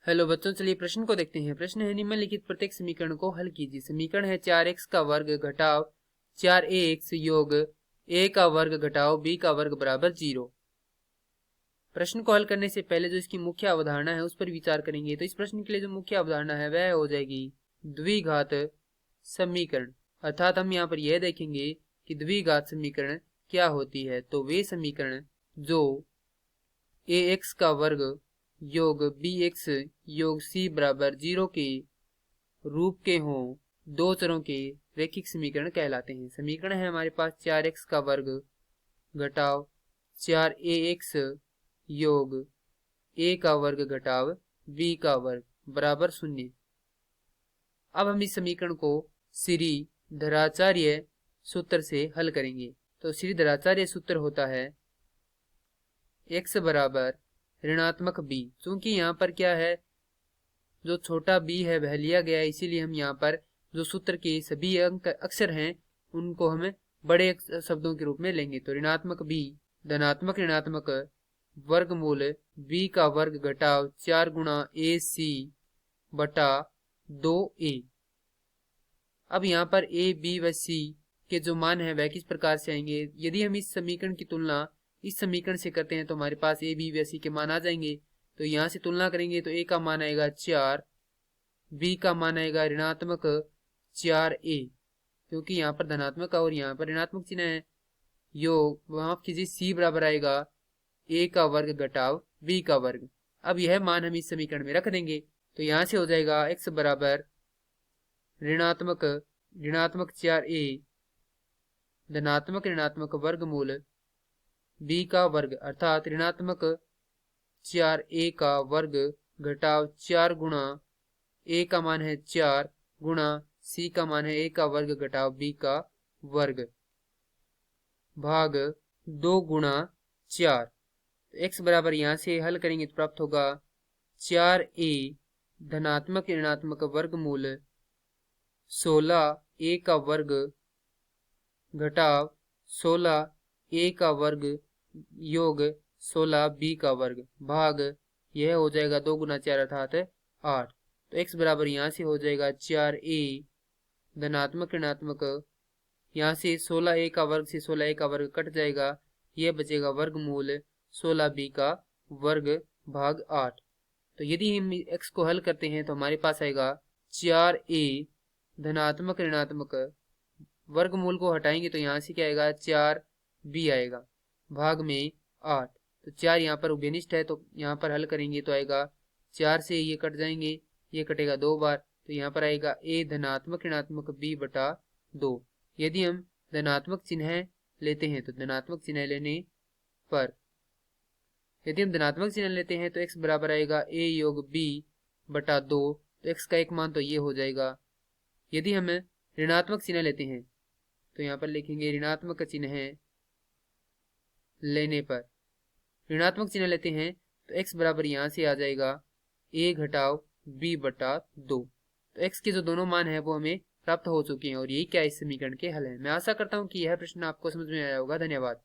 Hello बच्चों, चलिए प्रश्न को देखते हैं। प्रश्न है निम्नलिखित प्रत्येक समीकरण को हल कीजिए। समीकरण है 4x का वर्ग घटाव 4ax योग a का वर्ग घटाव b का वर्ग बराबर 0। प्रश्न को हल करने से पहले जो इसकी मुख्य अवधारणा है उस पर विचार करेंगे। तो इस प्रश्न के लिए जो मुख्य अवधारणा है वह हो जाएगी द्विघात समीकरण। अर्थात हम यहाँ पर यह देखेंगे कि द्विघात समीकरण क्या होती है। तो वे समीकरण जो ax का वर्ग योग bx योग c बराबर 0 के रूप के हों, दो चरों के रैखिक समीकरण कहलाते हैं। समीकरण है हमारे पास 4x का वर्ग घटाव 4ax योग a का वर्ग घटाव b का वर्ग बराबर 0। अब हम इस समीकरण को श्रीधराचार्य सूत्र से हल करेंगे। तो श्रीधराचार्य सूत्र होता है x बराबर ऋणात्मक b। चूंकि यहाँ पर क्या है, जो छोटा b है वह लिया गया है, इसीलिए हम यहाँ पर जो सूत्र के सभी अंक अक्षर हैं उनको हमें बड़े शब्दों के रूप में लेंगे। तो ऋणात्मक b धनात्मक ऋणात्मक वर्गमूल b का वर्ग घटाव 4 गुणा ac बटा 2a। अब यहाँ पर a b व c के जो मान है वह किस प्रकार से आएंगे। यदि हम इस समीकरण की तुलना इस समीकरण से करते हैं तो हमारे पास a b व c के मान आ जाएंगे। तो यहाँ से तुलना करेंगे तो a का मान आएगा 4, b का मान आएगा ऋणात्मक 4a, क्योंकि यहाँ पर धनात्मक और यहाँ पर ऋणात्मक चिन्ह है। योग माफ कीजिए c बराबर आएगा a का वर्ग घटाव b का वर्ग। अब यह मान हम इस समीकरण में रख देंगे। तो यहाँ से हो जाएगा x बराबर ऋणात्मक 4a धनात्मक ऋणात्मक वर्गमूल b का वर्ग अर्थात ऋणात्मक 4a का वर्ग घटाव 4 गुणा a का मान है 4 गुणा c का मान है a का वर्ग घटाव b का वर्ग भाग 2 गुणा 4। x बराबर यहाँ से हल करेंगे तो प्राप्त होगा 4a धनात्मक ऋणात्मक वर्गमूल 16a का वर्ग घटाव 16a का वर्ग योग 16b का वर्ग भाग यह हो जाएगा 2 गुना 4 अर्थात 8। तो x बराबर यहाँ से हो जाएगा 4a धनात्मक ऋणात्मक, यहाँ से 16a का वर्ग से 16a का वर्ग कट जाएगा, यह बचेगा वर्गमूल 16b का वर्ग भाग 8। तो यदि हम x को हल करते हैं तो हमारे पास आएगा 4a धनात्मक ऋणात्मक वर्गमूल को हटाएंगे तो यहाँ से क्या आएगा 4b आएगा भाग में 8। तो 4 यहाँ पर उभयनिष्ठ है तो यहाँ पर हल करेंगे तो आएगा 4 से ये कट जाएंगे, ये कटेगा 2 बार, तो यहाँ पर आएगा a धनात्मक ऋणात्मक b बटा 2। यदि हम धनात्मक चिन्ह लेते हैं तो धनात्मक चिन्ह लेने पर यदि हम धनात्मक चिन्ह लेते हैं तो x बराबर आएगा a योग b बटा 2। तो x का एक मान तो ये हो जाएगा। यदि हम ऋणात्मक चिन्ह लेते हैं तो यहाँ पर लिखेंगे ऋणात्मक चिन्ह लेने पर, ऋणात्मक चिन्ह लेते हैं तो x बराबर यहाँ से आ जाएगा a घटाव b बटा 2। तो x के जो दोनों मान है वो हमें प्राप्त हो चुके हैं और यही क्या इस समीकरण के हल है। मैं आशा करता हूँ कि यह प्रश्न आपको समझ में आया होगा। धन्यवाद।